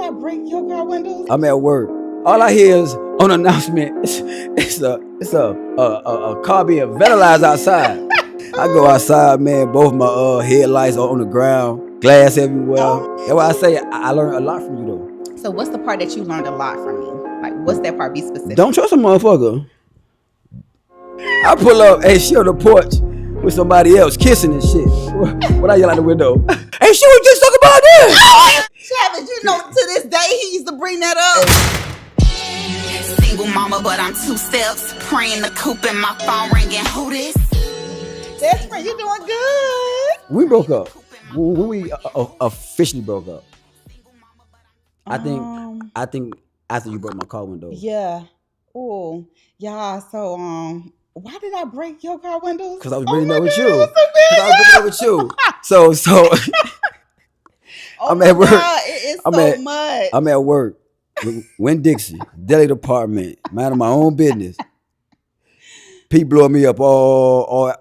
I break your car windows? I'm at work. All I hear is on announcement. It's a car being vandalized outside. I go outside, man. Both my headlights are on the ground, glass everywhere. That's why I say I learned a lot from you though. So what's the part that you learned a lot from me? Like, what's that part? Be specific. Don't trust a motherfucker. I pull up, hey, she on the porch with somebody else kissing and shit. What I yell out the window? Hey, she was just talking about this. Travis, you know, to this day he used to bring that up. Single mama, but I'm 2 steps. Praying the coop and my phone ringing. Who this? Best friend, you doing good? We broke up. When we officially broke up. I think after you broke my car window. Yeah. Oh, yeah. So why did I break your car windows? Because I was breaking up with you. God, Because I was breaking up with you. So I'm at work. God, it is so much. I'm at work. Win Dixie, deli department, minding my own business. Pete blowing me up all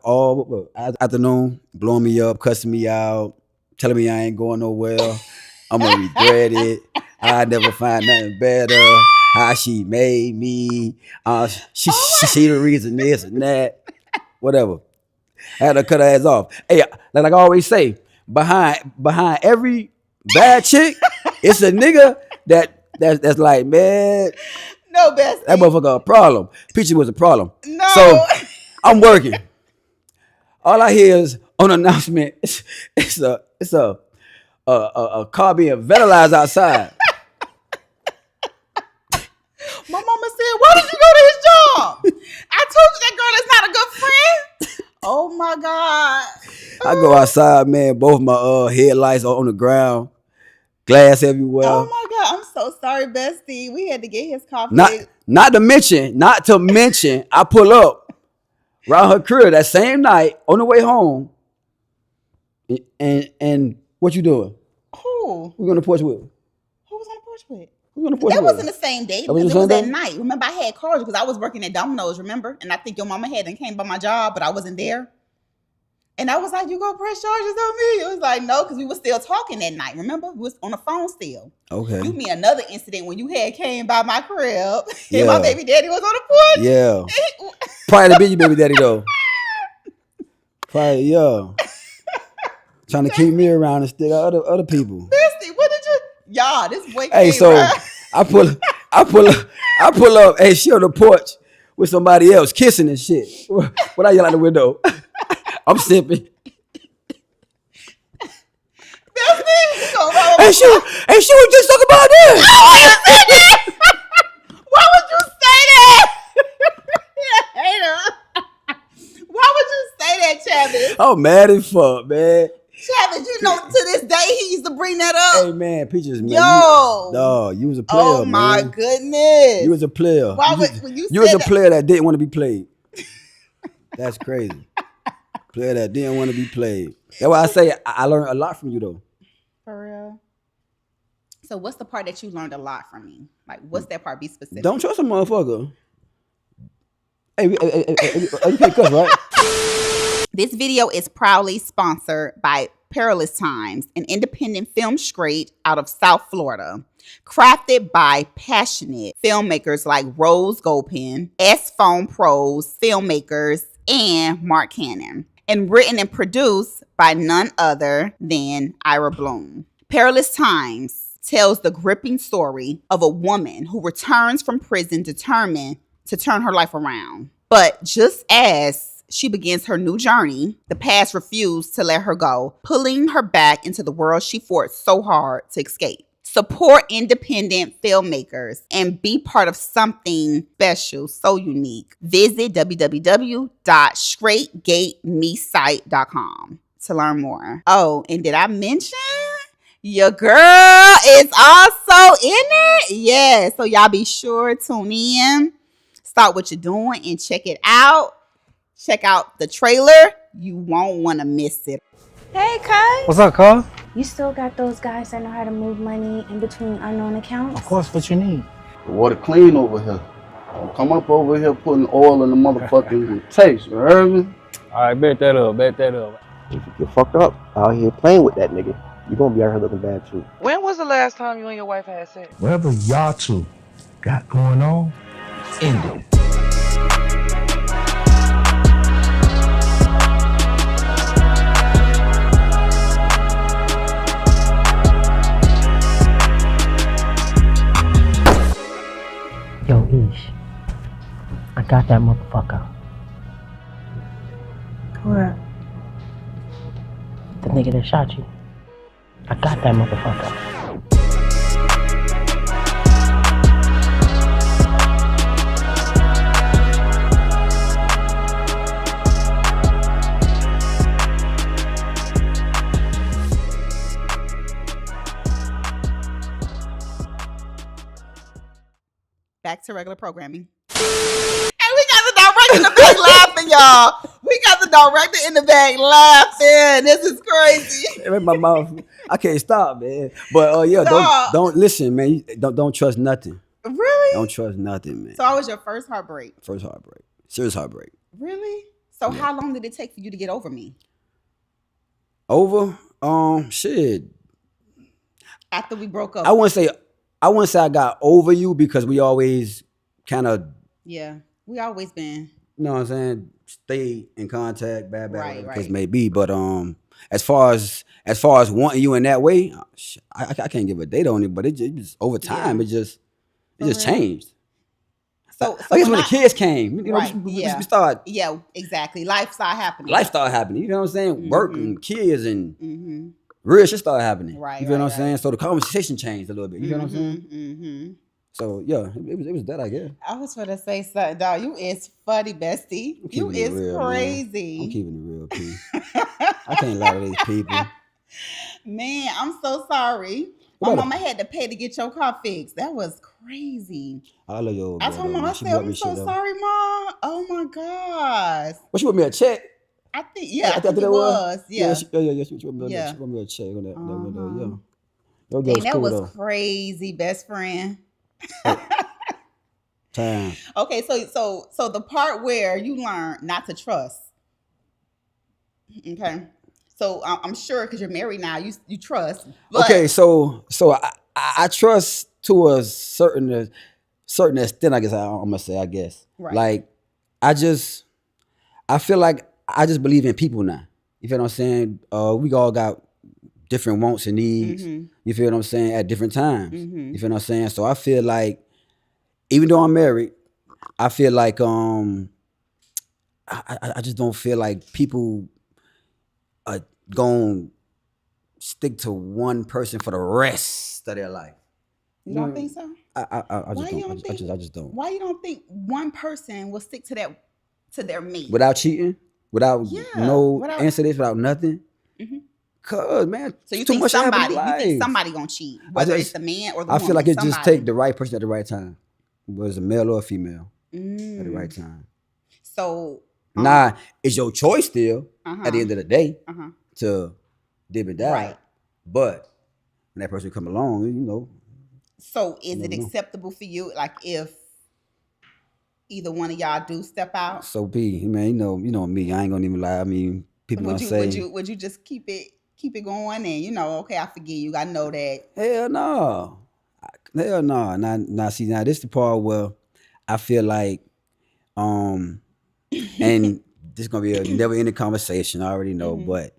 afternoon, blowing me up, cussing me out, telling me I ain't going nowhere. I'm gonna regret it. I never find nothing better. How she made me. She the reason this and that. Whatever. I had to cut her ass off. Hey, like I always say, behind every bad chick, it's a nigga that's like, man. No, bestie. That motherfucker a problem. Peachy was a problem. No. So I'm working. All I hear is on announcement. It's a car being vandalized outside. My mama said, "Why did you go to his job?" I told you that girl is not a good friend. Oh my God. I go outside, man. Both my headlights are on the ground, glass everywhere. Oh my God, I'm so sorry, bestie. We had to get his coffee. Not to mention, I pull up around her crib that same night on the way home. And what you doing? Who? Who on the porch with? Who was on the porch with? Who on the porch That with? wasn't the same day That was because the it was same at day? night. Remember, I had called you because I was working at Domino's, remember? And I think your mama had and came by my job, but I wasn't there. And I was like, you gonna press charges on me? It was like, no, because we were still talking that night, remember? We was on the phone still. Okay. You mean another incident when you had came by my crib Yeah. and my baby daddy was on the porch? Yeah. Probably to be your baby daddy though. Probably, yeah. Trying to keep me around and still got other people. Bestie, what did you? Y'all, this boy Hey, came so right. I pull up. Hey, she on the porch with somebody else kissing and shit. What I yell out the window? I'm sipping. And she was just talking about this. Why would you say that? You hater. Why would you say that, Travis? I'm mad as fuck, man. Travis, you know, to this day he used to bring that up. Hey man, Peaches, man. You was a player. Oh my man. goodness. You was a player. Why you was a player that didn't want to be played. That's crazy. Player that didn't want to be played. That's why I say I learned a lot from you though. For real. So what's the part that you learned a lot from me? Like, what's that part? Be specific. Don't trust a motherfucker. Hey, you can't cuss, right? This video is proudly sponsored by Perilous Times, an independent film straight out of South Florida, crafted by passionate filmmakers like Rose Gopin, S-Phone Pros filmmakers, and Mark Cannon, and written and produced by none other than Ira Bloom. Perilous Times tells the gripping story of a woman who returns from prison determined to turn her life around. But just as she begins her new journey, the past refused to let her go, pulling her back into the world she fought so hard to escape. Support independent filmmakers and be part of something special, so unique. Visit www.straightgatemesite.com to learn more. Oh, and did I mention your girl is also in it? Yeah, so y'all be sure to tune in. Stop what you're doing and check it out. Check out the trailer. You won't want to miss it. Hey, cuz. What's up, Carl? You still got those guys that know how to move money in between unknown accounts? Of course, what you need. The water clean over here. Don't come up over here putting oil in the motherfucking taste, you heard me? All right, bet that up. If you get fucked up out here playing with that nigga, you're gonna be out here looking bad too. When was the last time you and your wife had sex? Whatever y'all two got going on, end it. Yo, Ish, I got that motherfucker. What? The nigga that shot you. I got that motherfucker. Back to regular programming. And we got the director in the back laughing, y'all. We got the director in the back laughing. This is crazy. It make my mouth. I can't stop, man. But yeah, don't listen, man. Don't trust nothing. Really? Don't trust nothing, man. So how was your first heartbreak? First heartbreak. Serious heartbreak. Really? So Yeah. how long did it take for you to get over me? Over? Shit. After we broke up? I wouldn't say I got over you because we always kind of, Yeah. We always been. you know what I'm saying, stay in contact, bad, Right, whatever the right. case may be. But as far as wanting you in that way, I can't give a date on it. But it just over time, Yeah. it just For real? changed. So I guess when the kids came, you know, Right, we yeah. start Yeah, exactly. Life started happening. life started happening. You know what I'm saying? Work and kids and Mm-hmm. real shit started happening. Right, You feel right, what I'm saying? right. So the conversation changed a little bit. You feel what I'm saying? Mm-hmm. So yeah, it was that, I guess. I was trying to say something, dog. You is funny, bestie. I'm You keeping it is real, man. crazy. I'm keeping it real, P. I can't lie to these people. Man, I'm so sorry. What My about mama had to pay to get your car fixed. That was crazy. I love your old I girl, told though, mom, man. I She said, bought I'm me so shit, though. sorry, Mom. Oh my gosh. Well, she bought me a check. I think, yeah, I thought think that it was. Yeah. She bought me Yeah. she bought me a check on that window. Uh-huh. Yeah. Your Dang, girl's that cool, was though. crazy, best friend. Time. Okay, so the part where you learn not to trust. Okay. So I'm sure because you're married now, you trust. But Okay, so I trust to a certain extent, I guess I'm gonna say, I guess. Right. Like I feel like I just believe in people now. You feel what I'm saying? We all got different wants and needs. Mhm. You feel what I'm saying? At different times. Mhm. You feel what I'm saying? So I feel like even though I'm married, I feel like I just don't feel like people are going stick to one person for the rest of their life. You don't think so? I Why just you don't. don't think? I just don't. Why you don't think one person will stick to their mate? Without cheating, without Yeah, no without- incidents, without nothing. Mhm. Cause man, So you too think much happen in life. somebody gonna cheat, whether it's just- the man or the I woman. feel like it just somebody. take the right person at the right time, whether it's a male or a female, at the Mm. right time. So Nah, it's your choice still uh-huh, at the end of the day uh-huh. to dib and die. Right. But when that person come along, you know, So is it No, no. acceptable for you, like if either one of y'all do step out? so P, man, you know me. I ain't gonna even lie. I mean, people Would gonna you say, would you just keep it going and okay, I forgive you. I know that. hell no, hell no. Now see, now this the part where I feel like, and this gonna be a never ending conversation. I already know, Mhm. but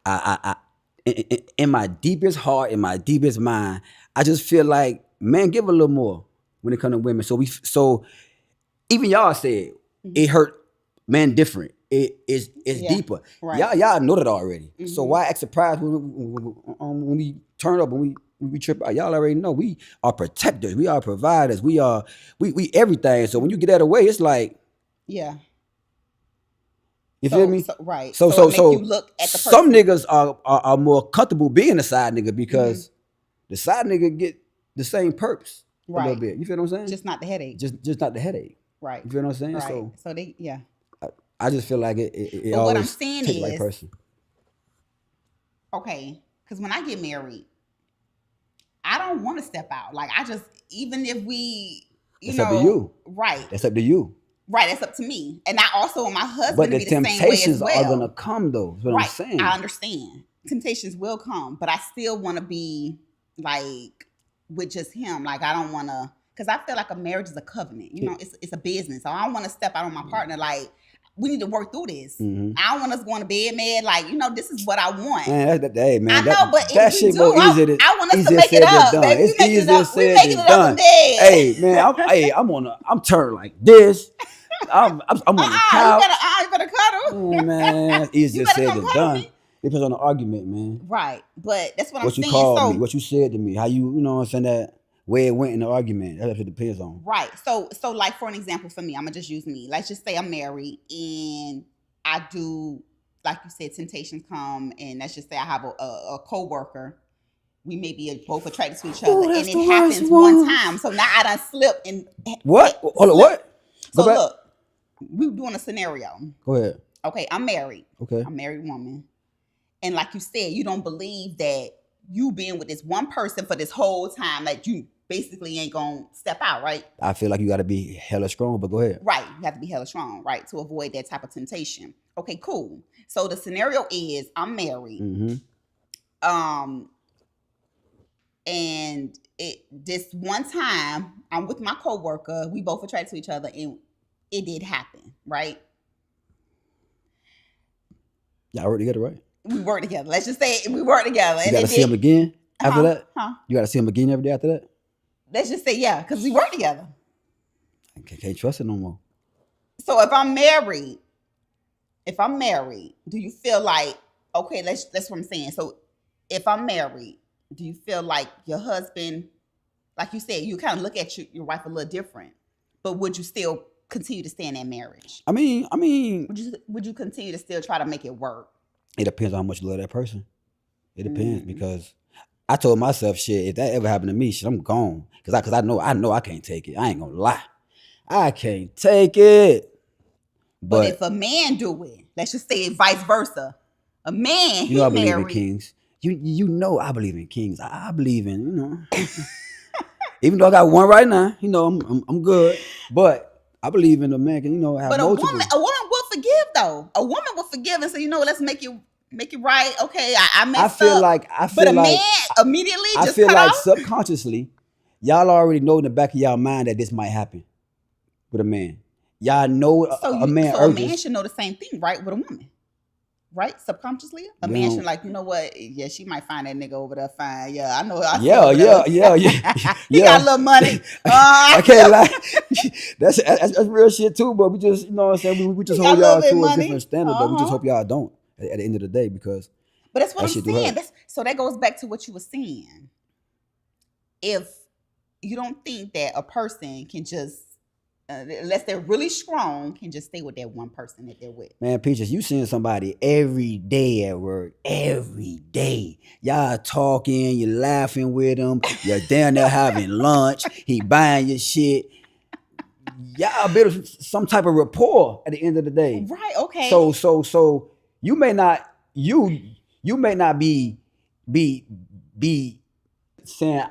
I in my deepest heart, in my deepest mind, I just feel like, man, give a little more when it comes to women. So even y'all said it hurt men different. It's Yeah, deeper. right. Y'all know that already. So Mhm. why act surprised when we turn up, when we trip out? Y'all already know we are protectors. We are providers. We everything. So when you get that away, it's like, Yeah. you feel me? So, right. So it make you look at the person. some niggas are more comfortable being a side nigga because the side nigga get the same perks a little Right. bit. You feel what I'm saying? Just not the headache. Just not the headache. Right. You feel what I'm saying? Right. So they yeah. I just feel like it But what I'm always saying take the right is- person. Okay. Because when I get married, I don't want to step out. Like I just even if we It's up to you. Right. That's up to you. Right, that's up to me. And I also want my husband But to the be the same way as temptations well. are gonna come though. Is what right. I'm saying. I understand. temptations will come, but I still want to be like with just him. Like I don't want to, because I feel like a marriage is a covenant. You know, it's a business. So I don't want to step out on my partner. Like we need to work through this. Mhm. I don't want us going to bed mad. Like this is what I want. Man, hey, man, I know, but that if we shit do, more easier than I want us to easier make it said than up, done. baby. It's easier said making than it up done. in bed. Hey, man, I'm turned like this. I'm on the couch. You better cuddle. Man, it's easier You better said come than cuddle done. me. Depends on the argument, man. Right, but that's what I'm What you saying. called me, what you said to me, how you know what I'm saying, that way it went in the argument. That's what it depends on. Right. So like for an example for me, I'm gonna just use me. Let's just say I'm married and I do, like you said, temptations come, and let's just say I have a co-worker. We may be both attracted to each other, and it happens one time. So now I done slip and What? Hold on, what? So look, we doing a scenario. Go ahead. Okay, I'm married. Okay. I'm a married woman. And like you said, you don't believe that you being with this one person for this whole time, that you basically ain't gonna step out, right? I feel like you gotta be hella strong, but go ahead. Right. You have to be hella strong, right? To avoid that type of temptation. Okay, cool. So the scenario is I'm married. Mm-hmm. And this one time I'm with my coworker, we both attracted to each other, and it did happen, right? Y'all work together, right? We work together. Let's just say we work together. You gotta see him again after that? Huh? You gotta see him again every day after that? Let's just say, yeah, because we work together. I can't trust it no more. So if I'm married, do you feel like, okay, that's what I'm saying. So if I'm married, do you feel like your husband, like you said, you kind of look at your wife a little different, but would you still continue to stay in that marriage? I mean, would you continue to still try to make it work? It depends on how much you love that person. It depends because I told myself, shit, if that ever happened to me, shit, I'm gone. Cause I know I can't take it. I ain't gonna lie. I can't take it. But if a man do it, let's just say vice versa. A man, you know, I believe married. in kings. You know I believe in kings. I believe in, you know. Even though I got one right now, you know, I'm good. But I believe in a man can, you know, have multiple. A woman will forgive though. A woman will forgive and say, you know, let's make it right. Okay, I messed up. But a man immediately just feel cut like off? Subconsciously, y'all already know in the back of y'all mind that this might happen with a man. Y'all know a man. So a man should know the same thing, right, with a woman. Right? Subconsciously? A man should like, you know what? Yeah, she might find that nigga over there fine. Yeah, I know. Yeah. He got a little money. I can't lie. That's real shit too, but we just, you know what I'm saying? We just hold y'all to a different standard, but we just hope y'all don't at the end of the day, because. But that's what I'm saying. So that goes back to what you were saying. If you don't think that a person can just, unless they're really strong, can just stay with that one person that they're with. Man, Peaches, you seeing somebody every day at work, every day. Y'all talking, you're laughing with him, you're down there having lunch, he buying your shit. Y'all build some type of rapport at the end of the day. Right, okay. So you may not be saying,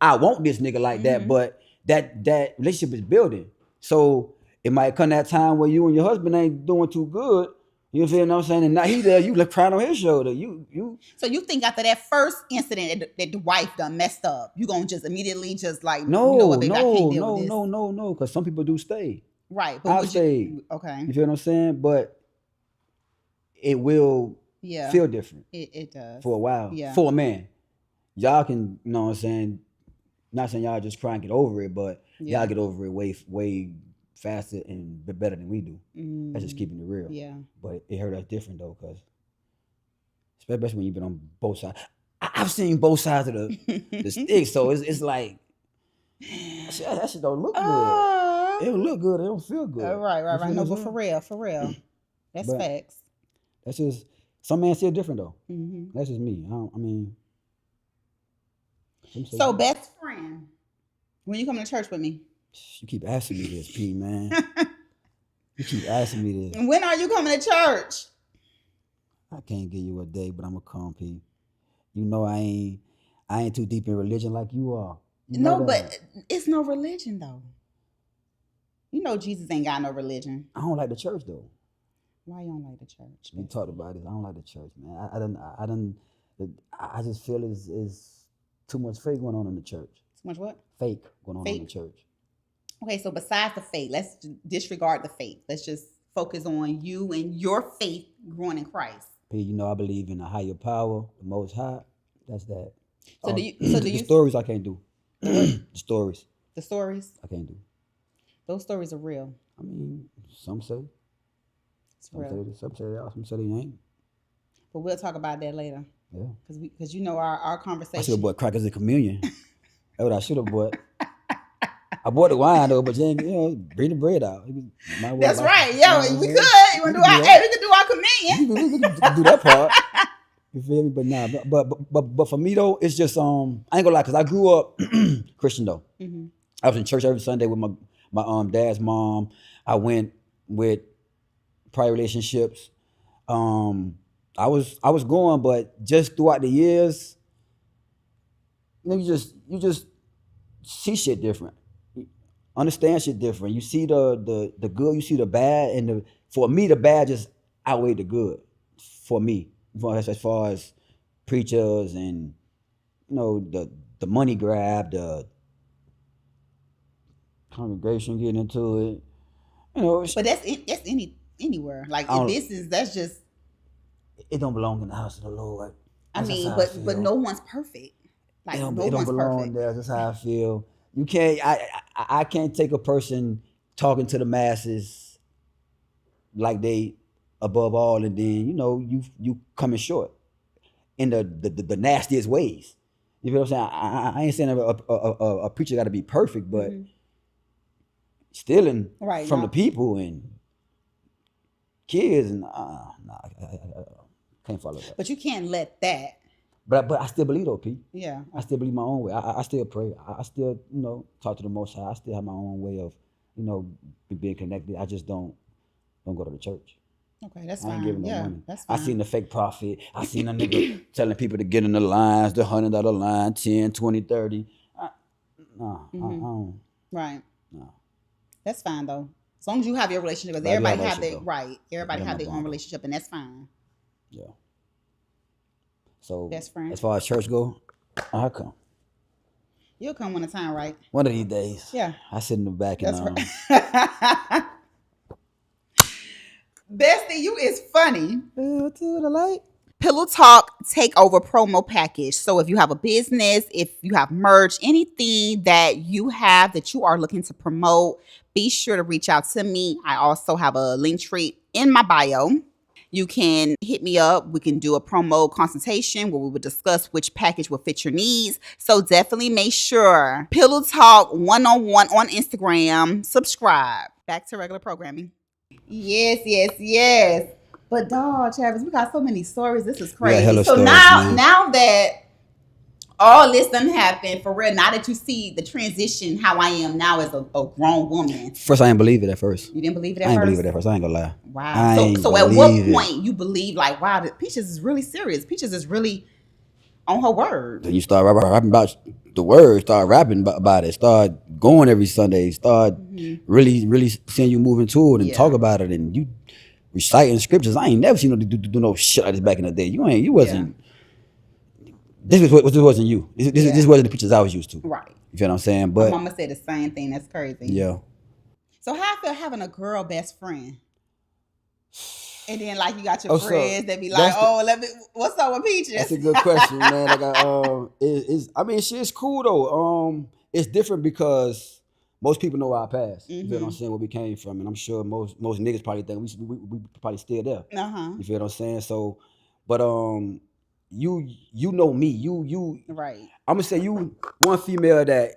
I want this nigga like that, but that relationship is building. So it might come that time where you and your husband ain't doing too good. You feel what I'm saying? And now he there, you look crying on his shoulder. So you think after that first incident that the wife done messed up, you gonna just immediately just like, no, you know what, baby, I can't deal with this. No, because some people do stay. Right. But I'll stay. Okay. You feel what I'm saying? But it will feel different. It does. For a while. Yeah. For a man. Y'all can, you know what I'm saying? Not saying y'all just try and get over it, but y'all get over it way faster and better than we do. That's just keeping it real. Yeah. But it hurt us different though, because especially when you've been on both sides. I've seen both sides of the stick, so it's like that shit don't look good. It don't look good. It don't feel good. Right. No, but for real. That's facts. That's just, some men see it different though. That's just me. I mean. So best friend, when you come to church with me? You keep asking me this, P, man. You keep asking me this. When are you coming to church? I can't give you a day, but I'm gonna come, P. You know I ain't too deep in religion like you are. No, but it's no religion though. You know Jesus ain't got no religion. I don't like the church though. Why you don't like the church? We talked about this. I don't like the church, man. I just feel it's too much fake going on in the church. Too much what? Fake going on Fake? in the church. Okay, so besides the faith, let's disregard the faith. Let's just focus on you and your faith growing in Christ. P, you know, I believe in a higher power, the Most High. That's that. So do you? The stories I can't do. The stories The stories? I can't do. Those stories are real. I mean, some say. It's real. Some say they are. Some say they ain't. But we'll talk about that later. Yeah. Because you know our conversation. I should have bought crackers in communion. That's what I should have bought. I bought the wine though, but then bring the bread out. That's right. Yo, we could. You want to do our? Hey, we could do our communion. We could do that part. You feel me? But nah. But for me though, it's just I ain't gonna lie, cause I grew up Christian though. Mm-hmm. I was in church every Sunday with my dad's mom. I went with prior relationships. I was going, but just throughout the years, you just see shit different. Understand shit different. You see the good, you see the bad, and for me the bad just outweighed the good. For me, as far as preachers and the money grab, the congregation getting into it, But that's anywhere. Like in business, that's just. It don't belong in the house of the Lord. I mean, but no one's perfect. Like it no don't one's belong perfect. there. That's how I feel. You can't. I can't take a person talking to the masses like they above all, and then you coming short in the nastiest ways. You feel what I'm saying? I ain't saying a preacher got to be perfect, but stealing from the people and kids and I can't follow that. But you can't let that. But I still believe though, P. Yeah. I still believe my own way. I still pray. I still talk to the Most High. I still have my own way of being connected. I just don't go to the church. Okay, that's I ain't fine. giving no money. That's fine. I seen the fake prophet. I seen a nigga telling people to get in the lines, the $100 line, 10, 20, 30. I don't. Right. No. That's fine though. As long as you have your relationship, because everybody have their right. Everybody have their own relationship, and that's fine. Yeah. So best friend. As far as church go, I come. You'll come one time, right? One of these days. Yeah. I sit in the back and right. Bestie, you is funny. To the light. Pillow Talk Takeover promo package. So if you have a business, if you have merch, anything that you have that you are looking to promote, be sure to reach out to me. I also have a link tree in my bio. You can hit me up. We can do a promo consultation where we would discuss which package will fit your needs. So definitely make sure Pillow Talk 101 on Instagram. Subscribe. Back to regular programming. Yes. But dog, Travis, we got so many stories. This is crazy. So now that all this done happened, for real, now that you see the transition, how I am now as a grown woman. First, I didn't believe it at first. You didn't believe it at first? I first? didn't believe it at first. I ain't gonna lie. Wow. So at what point you believe, like, wow, Peaches is really serious. Peaches is really on her word. Then you start rapping about the word, start rapping about it, start going every Sunday, start really seeing you move into it and talk about it, and you reciting scriptures. I ain't never seen no do no shit like this back in the day. You wasn't. This wasn't you. This wasn't the pictures I was used to. Right. You feel what I'm saying? But my mama said the same thing. That's crazy. Yeah. So how I feel having a girl best friend? And then like you got your friends that be like, what's up with Peaches? That's a good question, man. Like shit's cool though. It's different because most people know our past. You feel what I'm saying? Where we came from, and I'm sure most niggas probably think we probably still there. You feel what I'm saying? So, but you know me. You right. I'm gonna say you one female that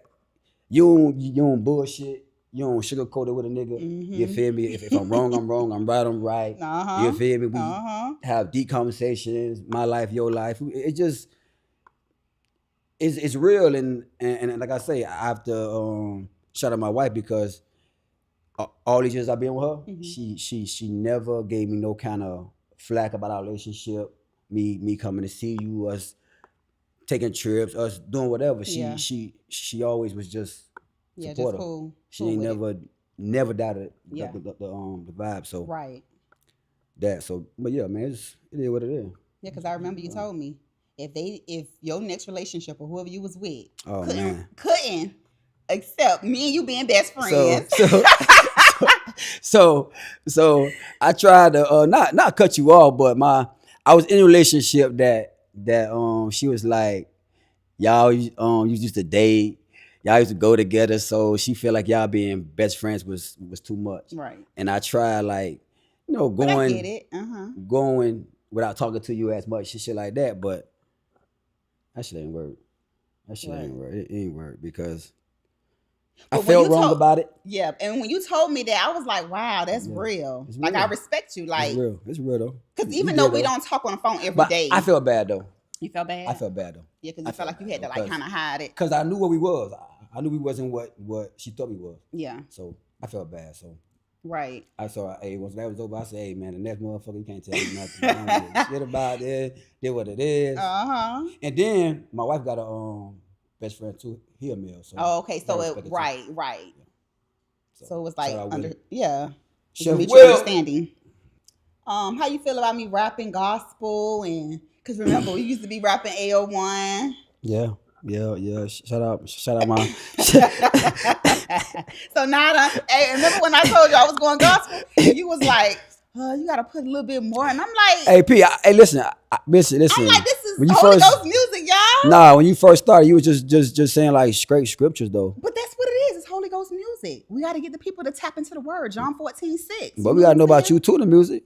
you don't bullshit. You don't sugarcoat it with a nigga. You feel me? If I'm wrong, I'm wrong. I'm right, I'm right. You feel me? We have deep conversations. My life, your life. It just it's real, and like I say, I have to shout out my wife because all these years I've been with her, she never gave me no kind of flack about our relationship. Me coming to see you, us taking trips, us doing whatever. She always was just supportive. Just cool. She ain't never doubted the vibe. So right. that. So, but yeah, man, it is what it is. Yeah, because I remember you told me if your next relationship or whoever you was with Oh couldn't man. accept me and you being best So friends. so I tried to not cut you off, but I was in a relationship that she was like, y'all you used to date, y'all used to go together, so she felt like y'all being best friends was too much. Right. And I tried, like, But I get it. going without talking to you as much, shit like that, but that shit ain't work. That shit ain't work. It ain't work because I felt wrong about it. Yeah, and when you told me that, I was like, "Wow, that's real." It's Like, real. I respect you. Like, It's real though. because even though we don't talk on the phone every but day, I felt bad though. You felt bad? I felt bad though. Yeah, because you felt like you had to like kind of hide it. Because I knew what we was. I knew we wasn't what she thought we was. Yeah. So I felt bad. So right. I saw, hey, once that was over, I said, hey man, the next motherfucker, you can't tell me nothing. I don't give a shit about it. Did what it is. And then my wife got a best friend too. He a male. So okay. So right. Yeah. So it was like mutual Will. understanding. How you feel about me rapping gospel and because remember we used to be rapping AO1. Yeah. Shout out my. So now, hey, remember when I told you I was going gospel? You was like, you gotta put a little bit more, and I'm like, hey P, listen. I'm like, this is when you Holy Ghost music, y'all. Nah, when you first started, you was just saying like straight scriptures though. But that's what it is. It's Holy Ghost music. We got to get the people to tap into the word. John 14:6. But we gotta know about you too, the music.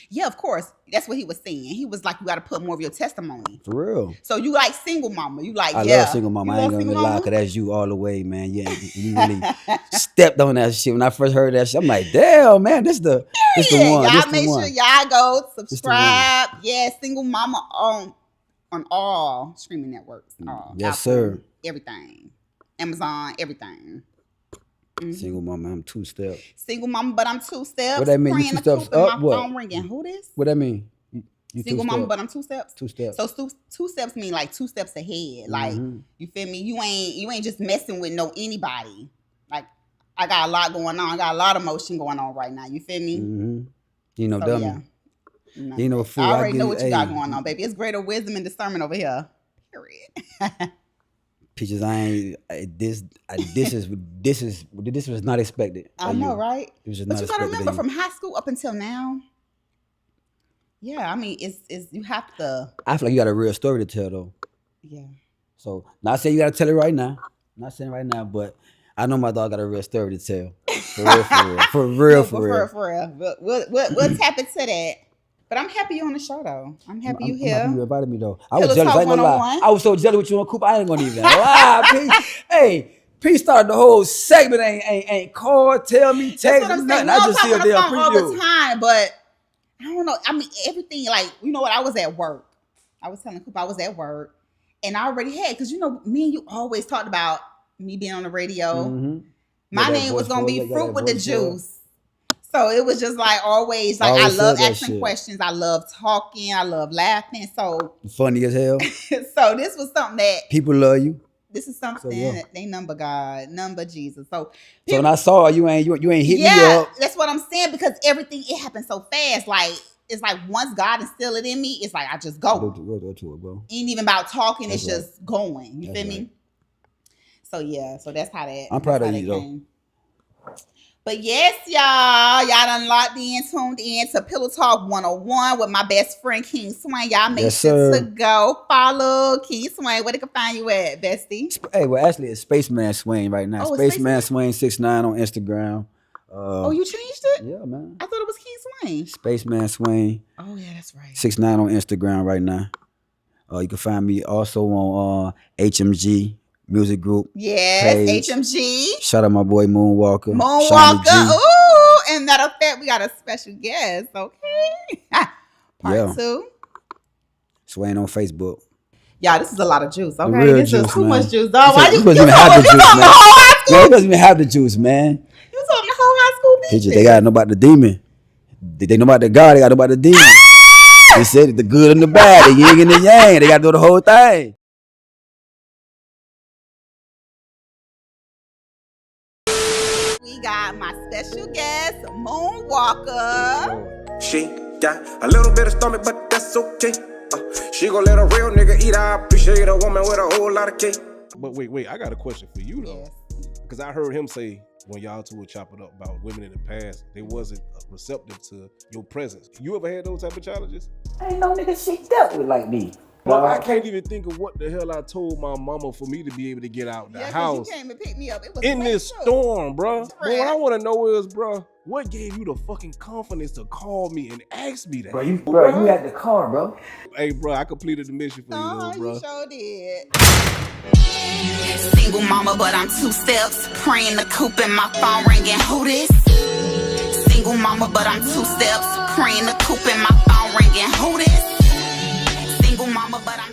Yeah, of course. That's what he was saying. He was like, you got to put more of your testimony. For real. So you like single mama. You like, I love single mama. I ain't gonna lie, because that's you all the way, man. Yeah, you really stepped on that shit. When I first heard that shit, I'm like, damn, man, this the one. Y'all make sure y'all go subscribe. Yeah, single mama on all streaming networks. Yes, Apple, sir. Everything. Amazon, everything. Mm-hmm. Single mama, I'm 2 steps. Single mama, but I'm 2 steps. What that mean? You 2 steps up? My phone ringing. Who this? What that mean? You single mama, but I'm 2 steps. 2 steps. So 2 steps mean like 2 steps ahead. Like you feel me? You ain't just messing with anybody. Like I got a lot going on. I got a lot of motion going on right now. You feel me? You know, dummy. Yeah. No, you know, fool. I already know what you got going on, baby. It's greater wisdom and discernment over here. Period. Peaches, this was not expected. I know, right? It was just but not you gotta expected. remember from high school up until now. Yeah, I mean, it's you have to. I feel like you got a real story to tell though. Yeah. So not saying you gotta tell it right now. Not saying right now, but I know my dog got a real story to tell. For real. We'll tap into that. But I'm happy you're on the show, though. I'm happy you here. I'm happy you invited me, though. I Pillow was jealous. I ain't gonna lie. I was so jealous with you on Coop. I ain't gonna even lie. P. Hey, P started the whole segment. Ain't call, tell me, text me, nothing. I just see a damn preview all the time, but I don't know. I mean, everything like you know what? I was at work. I was telling Coop I was at work, and I already had because you know me and you always talked about me being on the radio. My name was gonna be Fruit with the Juice. So it was just like always like I love asking questions. I love talking. I love laughing. So funny as hell. So this was something that people love you. This is something that they number God, number Jesus. So when I saw you ain't hit me up. Yeah, that's what I'm saying because everything it happened so fast. Like it's like once God instilled it in me, it's like I just go. Go to it, bro. Ain't even about talking. It's just going. You feel me? So yeah, so that's how that. I'm proud of you though. But yes, y'all done locked in, tuned in to Pillow Talk 101 with my best friend King Swain. Y'all make sure to go follow King Swain. Where they can find you at, bestie? Hey, well, actually, it's Spaceman Swain right now. Spaceman Swain 69 on Instagram. You changed it? Yeah, man. I thought it was King Swain. Spaceman Swain. Oh yeah, that's right. 69 on Instagram right now. You can find me also on HMG Music Group. Yes, page. HMG. Shout out my boy Moonwalker. Ooh, and matter of fact, we got a special guest. Okay. Part 2. Swain on Facebook. Y'all, this is a lot of juice. Okay, this is too much juice. Dog. Why you doesn't even have the juice, man? The whole high school? No, it doesn't even have the juice, man. You talking the whole high school bitches? They gotta know about the demon. They know about the God. They gotta know about the demon. They said the good and the bad, the yin and the yang. They gotta do the whole thing. We got my special guest, Moonwalker. She Got a little bit of stomach, but that's okay. She gon' let a real nigga eat. I appreciate a woman with a whole lot of cake. But wait, I got a question for you though. Yes. Because I heard him say when y'all two were chopping up about women in the past, they wasn't receptive to your presence. You ever had those type of challenges? Ain't no nigga she dealt with like me. Well, I can't even think of what the hell I told my mama for me to be able to get out the house. You came and picked me up. It was In this storm, bruh. But Right. what I want to know is, bruh, what gave you the fucking confidence to call me and ask me that? Bro, you had the car, bro. Hey, bruh, I completed the mission for you, though, You bruh. sure did. Single mama, but I'm 2 steps. Praying the coop and my phone ringing. Who this? Single mama, but I'm 2 steps. Praying the coop and my phone ringing. Who this? Single mama, but I'm